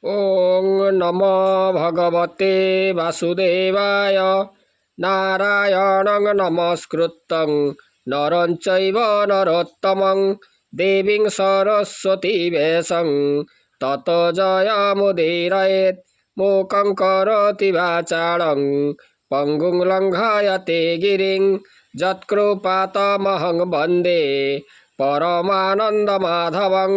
ओं नमो भगवते वासुदेवाय। नारायणं नमस्कृतं नरं चैव नरोत्तमं देवीं सरस्वती व्यासं ततो जयमुदीरयेत्। मूकं करोति वाचालं पङ्गुं लङ्घयते गिरिं यत्कृपातमहं वन्दे परमानन्दमाधवं।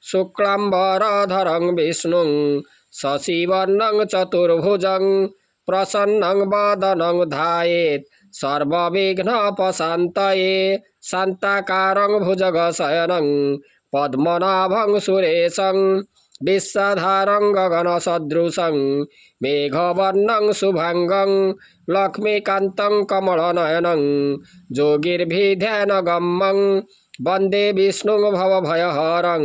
शुक्लाम्बरधरं विष्णुं शशिवर्णं चतुर्भुजं प्रसन्नं वदनं ध्यायेत् सर्वविघ्नोपशान्तये। शान्ताकारं भुजगशयनं पद्मनाभं सुरेशं विश्वधारं गगनसदृशं मेघवर्णं शुभांगं लक्ष्मीकान्तं कमलनयनं योगिर्भिध्यानगम्यं वन्दे विष्णुं भवभयहरं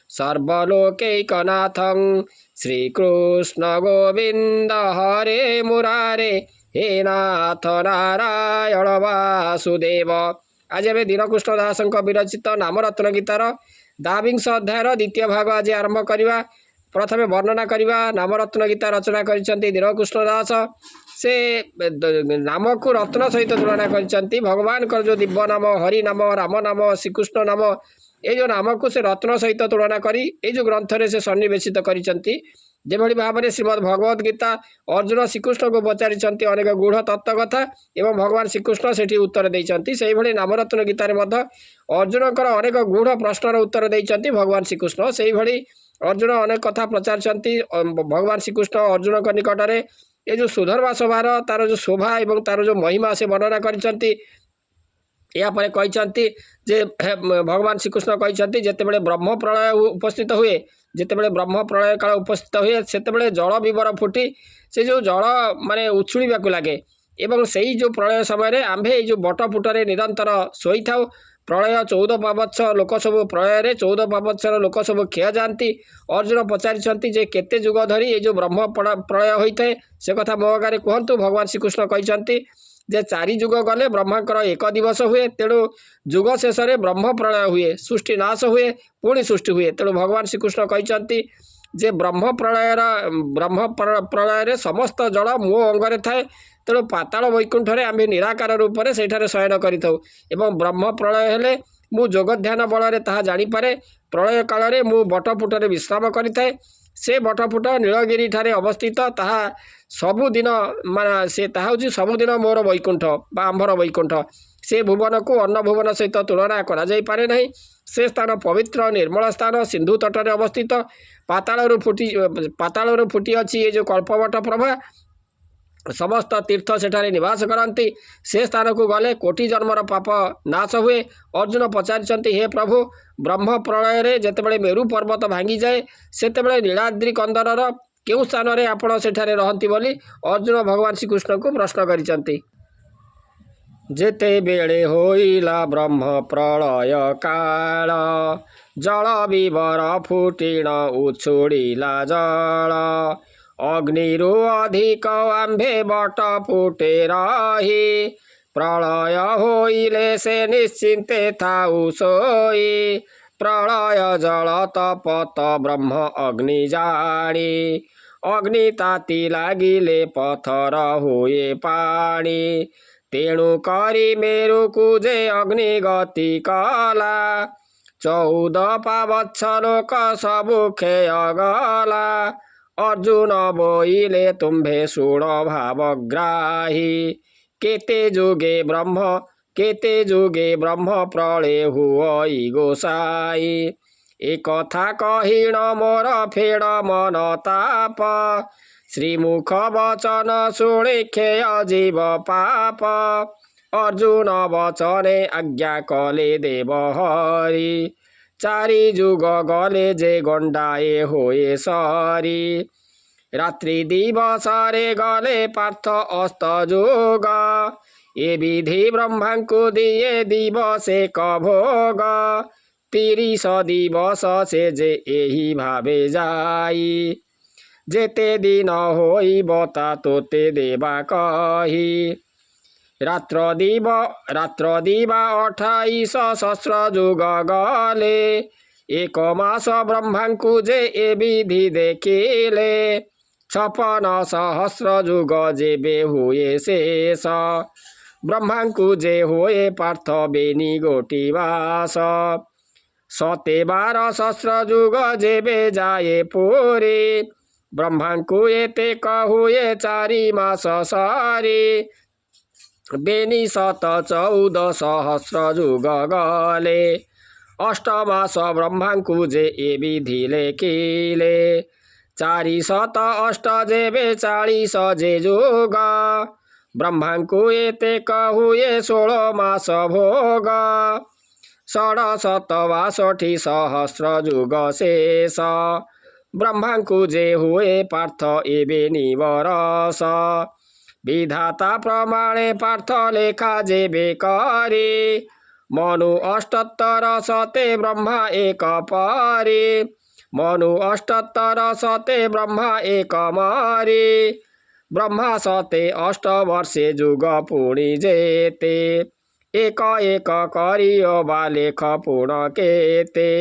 सर्वलोकैकनाथं। श्रीकृष्ण गोविंद हरे मुरारे हे नाथ नारायण वासुदेव। आज आम दीनकृष्ण दास विरचित नामरत्न गीतार द्वाविंश अध्यायर द्वितीय भाग आज आरंभ करवा। प्रथमे वर्णना करवा नामरत्न गीता रचना करिसेंती दीनकृष्ण दास। से नाम को रत्न सहित तुलना करिसेंती। भगवान का जो दिव्य नाम हरि नाम राम नाम श्रीकृष्ण नाम ये जो नाम को से रत्न सहित तुलना करी ये जो ग्रंथ रे से सन्निवेशित करिसेंती। जेभଳି भाव श्रीमद् भगवद गीता अर्जुन श्रीकृष्ण को पचारि अनेक गूढ़ तत्व कथा एवं भगवान श्रीकृष्ण से उत्तर देते से भली नामरत्न गीतार अर्जुन अनेक गूढ़ प्रश्नर उत्तर देते भगवान श्रीकृष्ण से भली अर्जुन अनेक कथा प्रचार भगवान श्रीकृष्ण अर्जुन के निकट में ये जो सुधर्मा सभार तार जो शोभा एवं तार जो महिमा से वर्णना कर यापर कहते जे भगवान श्रीकृष्ण कहते जितेबाला ब्रह्म प्रलय उपस्थित हुए जितेबाला ब्रह्म प्रलय काल उपस्थित हुए से जल विवर फुटी से जो जल माने उछुड़ा लगे एवं से ही जो प्रलय समय आम्भे जो बटफुटरे निरंतर शोई था। प्रलय 14 पावत्स लोक सब प्रलय 14 पावत्सर लोक सब क्षय जाती। अर्जुन पचारि जे केते जुग धरी ये जो ब्रह्म प्रलय होता है से कथा मो आगे कहतु। भगवान श्रीकृष्ण कहते जे 4 जुग गले ब्रह्मांकर 1 दिवस हुए तेणु जुग शेष ब्रह्म प्रलय हुए सृष्टि नाश हुए पुणी सृष्टि हुए। तेणु भगवान श्रीकृष्ण कहते जे ब्रह्म प्रलय समस्त जल मो अंगरे थाए। तेणु पाताल वैकुंठ में आम निराकार रूप से सेठारे शयन करिथाउ ब्रह्म प्रलय हेले मु जोग ध्यान बल ताहा जानिपारे। प्रलय काल में मु बटफुटरे विश्राम करिथाए। से बटफुट नीलगिरी ठारे अवस्थित ताहा सबुदिन मान से ताहा हूँ सबुदिन मोर वैकुंठ बा आंभर वैकुंठ। से भुवन को अन्न भुवन सहित तुलना करा जाई पारे नहीं। से स्थान पवित्र निर्मल स्थान सिंधु तटरे अवस्थित पातालरू फुटी अच्छी ये जो कल्पवट प्रभा समस्त तीर्थ सेठारे निवास करती। से स्थान को गले कोटि जन्मर पाप नाश हुए। अर्जुन पचारि हे प्रभु ब्रह्म प्रलय रे जेतेबेले मेरु पर्वत भांगी जाए सेतेबेले नीलाद्रि कंदरर केउ स्थान रे आपण सेठारे रहंती बोली अर्जुन भगवान श्रीकृष्ण को प्रश्न करिसेंती। जेते बेले होइला ब्रह्म प्रलय काल जल विवर फुटिण उछुड़िला जल अग्निरु अधिक आंभे बट फुटे रही प्रलय होइले से निश्चिंते थाउ सोई प्रलय जल तपत ब्रह्म अग्नि जानी अग्नि ताती लागिले पथर हुए पानी तेणु करी मेरु कुजे अग्नि गति कला 14 पावत्स लोक सबु क्षय गला अर्जुन बोइले तुम्भे शुण भावग्राही केते जुगे ब्रह्म प्रलय हुई गोसाई एक कथा कहिण मोर फेड़ मन ताप श्रीमुख वचन शुणे क्षय जीव पाप अर्जुन वचने आज्ञा कले देव हरि 4 जुग गले जे गंडाए होए सरी रात्रि दिवस रे गले पार्थ अस्त जोग ए विधि ब्रह्मा को दिए दिवसे कभोग 30 दिवस से जे एही भावे जाई जेते दिन होई बता तोते देवा कही रात्र दिवा 28 सहस्र जुग गले एक मास ब्रह्माଙ୍କୁ जे ए विधि देखिले 56 सहस्र जुग जेबे हुए शेष ब्रह्माଙ୍କୁ जे हुए पार्थ बेनी गोटी मास 17 सहस्र जुग जेबे जाए पुरी ब्रह्माଙ୍କୁ एते कहुए 4 मास सारी बेनी 14 सहस्र जुग गले 8 मास ब्रह्माଙ୍କୁ जे ए विधि लेखिले 408 जेबे 40 जे जुग ब्रह्माଙ୍କୁ एते कहुए 16 मास भोग 67 सहस्र जुग शेष ब्रह्माଙ୍କୁ जे हुए पार्थ एबे निबरस विधाता प्रमाणे पार्थ लेखा जेबे करे मनु 78 सते ब्रह्मा एक परे मनु 78 सते ब्रह्मा एक मरे ब्रह्मा 7 वर्षे जुग पुणी जेते एक एक करियो बालेख पुण केते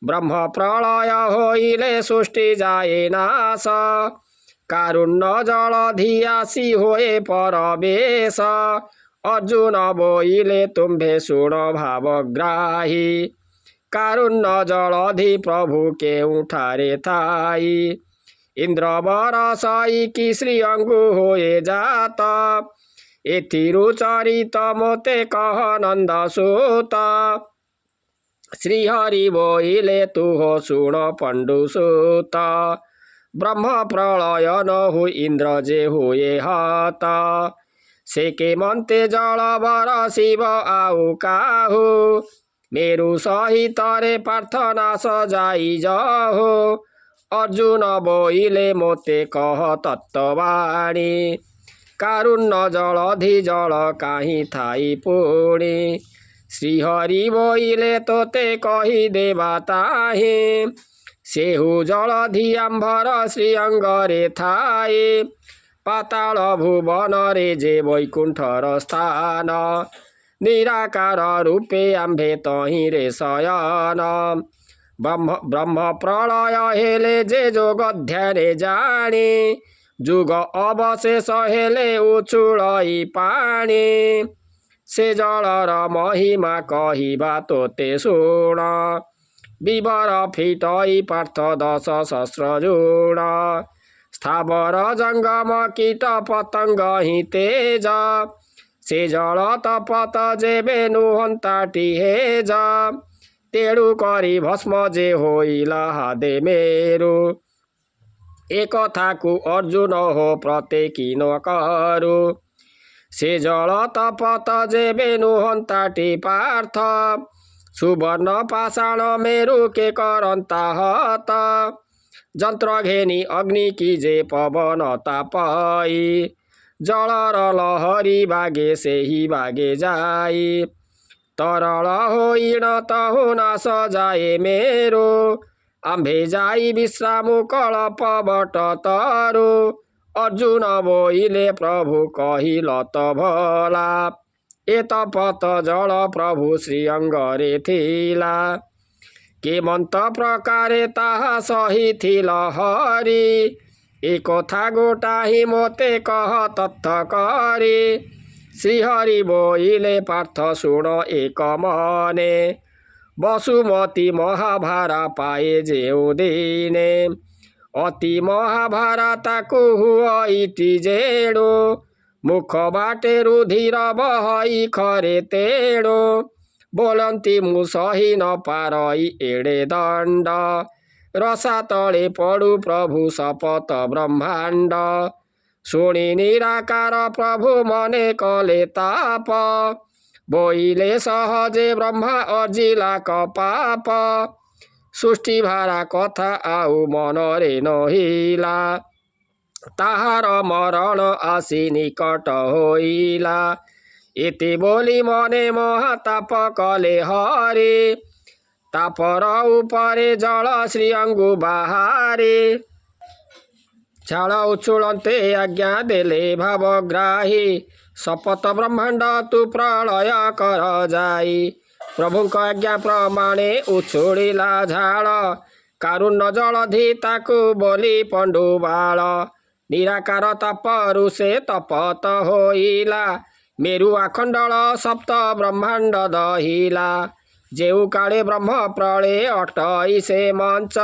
ब्रह्म प्रलय होइले सृष्टि जाए नाश कारुण्य जलधि आसी होए परवेश अर्जुन बोइले तुम्भे शुण भावग्राही कारुण्य जलधि प्रभु केउठारे थाई इंद्रवर सईकी श्री अंगु होए जात एथिरु चरित मोते कह नंद सूत श्रीहरि बोइले तुहो शुण पंडुसूत ब्रह्म प्रलय न हुई इंद्र जे हुए हत से के मंते जल बर शिव आउ काहु मेरु सहित रे प्रार्थना सजाई जहो अर्जुन बोइले मोते कह तत्वाणी कारुण्य जलधि जल काहीं थाई पुणी श्रीहरि बोइले तोते कही देवा ताहि सेहु जलधि आंभर श्रीअंगरे थाए पाताल भुवन रे जे वैकुंठर स्थान निराकार रूपे आंभे तहि रे शयन ब्रह्म प्रलय हेले जे जोग ध्याने जाने जुग अवशेष हेले उछुलई पानी से जलर महिमा कहिबा तोते शुण विवर फिटई पार्थ 10 सहस्र जुण स्थावर जंगम कीट पतंग हि तेज से जल तपत जेबे नुहंताटी हेज तेणु करी भस्म जे होइला हादे मेरु एक थाकु अर्जुन हो प्रत्येकी न करु से जल तपत जेबे नुहंताटी पार्थ सुवर्ण पाषाण मेरु के करंता हत जंत्र घेनी अग्नि की जे पवन तापई जलर लहरी बागे से ही बागे जाई तरल होइण तहु नाश जाए मेरो आंभे जाई विश्राम कल्प बट तरु अर्जुन बोइले प्रभु कहिलत भला एतपत जल प्रभु श्रीअंगरे थिला केमंत प्रकारे ताहा सहिथिल हरि ए कथा गोटाही मोते कह तत्थ करे श्रीहरि बोइले पार्थ शुण एक मने वसुमती महाभारा पाए जेउ दिने अति महाभारा ताकु हुइटी जेणु मुख बाटे रुधिर बहई खरे तेणु बोलंती मु सही न पारई एड़े दंड रसा तले पड़ु प्रभु शपथ ब्रह्मांड शुणी निराकार प्रभु मने कले ताप बोइले सहजे ब्रह्मा अर्जिला कपाप सृष्टि भारा कथा आउ मनरे नहिला ताहार मरण आसी निकट होइला एते बोली मने महाताप कले हरे तापर उपरे जल श्रीअंगु बाहारे छाड़ उछुलते आज्ञा देले भावग्राही शपथ ब्रह्मांड तु प्रलय कर जाई प्रभुଙ୍କ आज्ञा प्रमाणे उछुड़िला झाड़ कारुण्य जलधि ताकू बोली पंडुबाल निराकार तपरु से तपत होइला मेरु आखंडल सप्त ब्रह्मांड दहिला जेउ काले ब्रह्म प्रलय अटई से मंच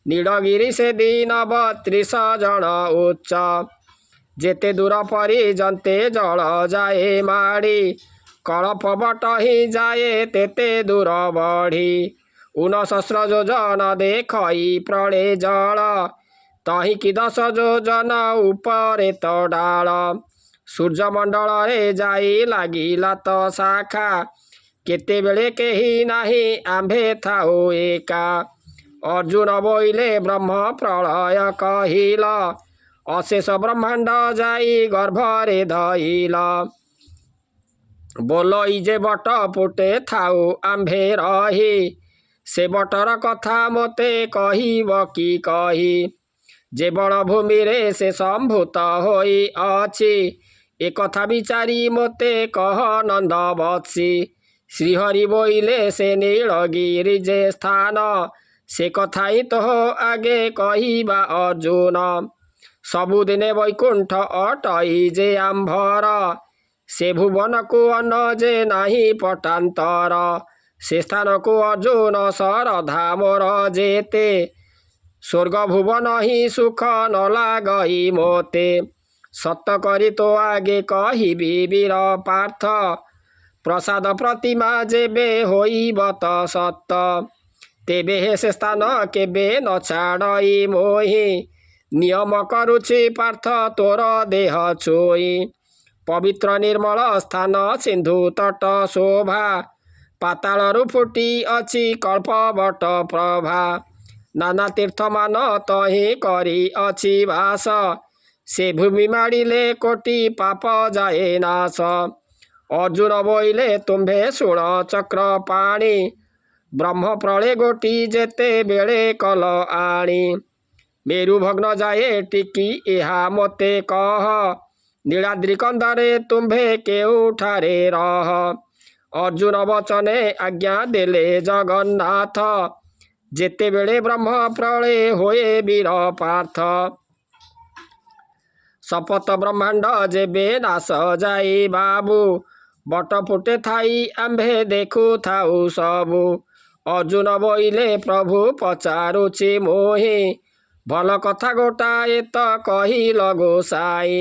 नीलगिरी से दीन 32 जन उच्च जेते दूर परिजन्ते जल जाए माड़ी कलप बटही जाए तेते दूर बढ़ी 69 योजन देखई प्रलय जल तही कि 10 योजन उपरे तडाल सूर्यमंडल रे जाई लागिला तो शाखा केतेबेले केही नाही आंभे थाओ एका अर्जुन बोइले ब्रह्म प्रलय कहिल अशेष ब्रह्मांड जाई गर्भरे धइल बोलई जे बट पुटे थाउ आंभे रही से बटर कथा मते कहिब कि कही जे बणभूमि रे से संभूत होई अछि ए कथा विचारी मते कह नंद बत्सी श्रीहरि बोइले से नीलगिरी जे स्थान से कथाई तो आगे कहिबा अर्जुन सबुदिने वैकुंठ अटई जे आंभर से भुवन को अन्न जे नाही पटांतर से स्थान को अर्जुन सरधा मोर जेते स्वर्ग भुवन ही सुख न लागई मोते सत करी तो आगे कहिबी वीर पार्थ प्रसाद प्रतिमा जेबे होइब त सत तेबे हे से स्थान केबे न छाड़ई मोहि नियम करुछि पार्थ तोर देह छुई पवित्र निर्मल स्थान सिंधु तट शोभा पातालरु फुटी अछि कल्पवट प्रभा नाना तीर्थ मान तही करी अछि वास से भूमि माड़िले कोटि पाप जाए नाश अर्जुन बोइले तुम्भे शुण चक्र पाणी ब्रह्म प्रलय गोटी जेते बेले कल आणी मेरु भग्न जाए टिकी एहा मते कह नीलाद्रि कंदरे तुम्भे केउठारे रह अर्जुन वचने आज्ञा देले जगन्नाथ जेते बेले ब्रह्म प्रलय होए वीर पार्थ शपथ ब्रह्मांड जेबे नाश जाई बाबू बट फुटे थाई आंभे देखु थाउ सबु अर्जुन बोइले प्रभु पचारुछि मोहि भल कथा गोटाए त कहिल गोसाई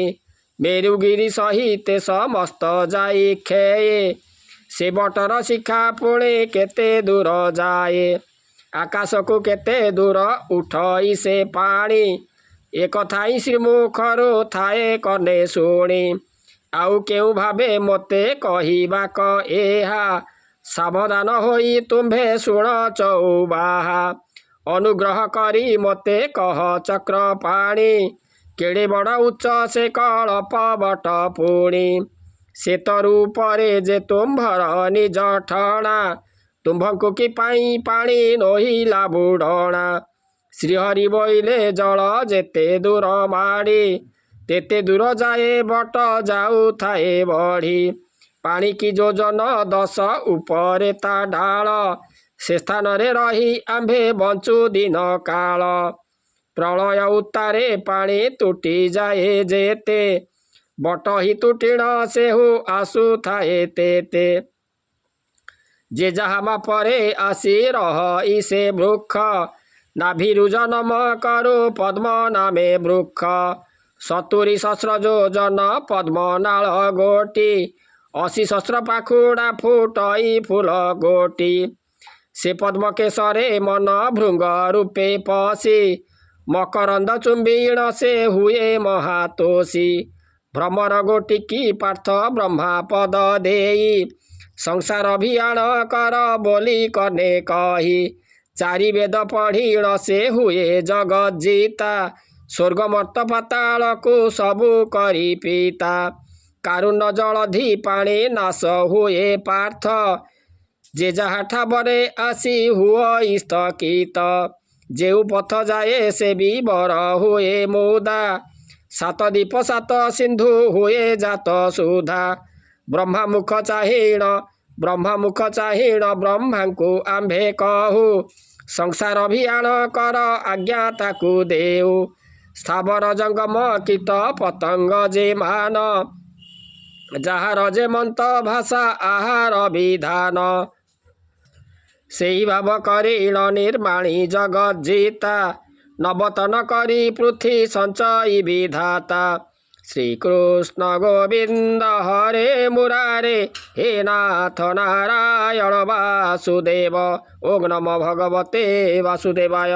मेरुगिरी सहित समस्त जाई खेये से बटर शिखा पुणे केते दूर जाए आकाश को केते दूर उठई से पानी एक थाई श्रीमुखरो थाए कने शुणी आउ केउ भावे मते कहिबा क एहा सावधान होई तुम्भे शुण चौबाहा अनुग्रह करी मते कह चक्र पाणी केड़े बड़ उच्च से कल्प बट पुणी से तरु परे जे तुम्भर निज ठणा तुम्भଙ୍କୁ कि पाई पाणी नोहिला बुढ़णा श्रीहरि बोइले जल जेते दूर माड़ी तेते दूर जाए बट जाऊ थाए बढ़ी पानी की योजन 10 उपरे ता ढाल से स्थान रे रही आंभे बंचु दिन काल प्रलय उतारे पानी तुटी जाए जेते बट ही तुटिण सेहु आसु थाए तेते जे जहा मापरे आसी रही से वृक्ष नाभिरु जन्म करो पद्म नामे वृक्ष 70 सहस्र योजन पद्म नाल गोटी 80 सहस्र पाखुड़ा फुटई फूल गोटी से पद्म केशरे मन भृंग रूपे पसी मकरंद चुंबीण से हुए महातोषी भ्रमर गोटी की पार्थ ब्रह्मा पद देई संसार अभियान कर बोली कने कही चारि वेद पढ़ीण से हुए जगत जीता स्वर्ग मर्त पाताल को सबु करी पीता कारुण्य जलधि पाणी नाश हुए पार्थ जे जहा ठाबरे आसी हुए स्थगित जेउ पथ जाए से भी बर हुए मुदा 7 दीप 7 सिंधु हुए जात सुधा ब्रह्मा मुख चाहिण ब्रह्म मुख चाहिण ब्रह्मा को आंभे कहू संसार अभियान कर आज्ञा ताकू देऊ स्थावर जंगम कीट पतंग जे मान ଯାହାର ମନ୍ତ ଭାଷା ଆହାର ବିଧାନ ସେହି ଭାବ କରିଣ ନିର୍ମାଣୀ ଜଗଜିତା ନବତନ କରି ପୃଥ୍ୱୀ ସଞ୍ଚୟୀ ବିଧାତା ଶ୍ରୀକୃଷ୍ଣ ଗୋବିନ୍ଦ ହରେ ମୁରାରେ ହେ ନାଥ ନାରାୟଣ ବାସୁଦେବ ଓଂ ନମୋ ଭଗବତେ ବାସୁଦେବାୟ।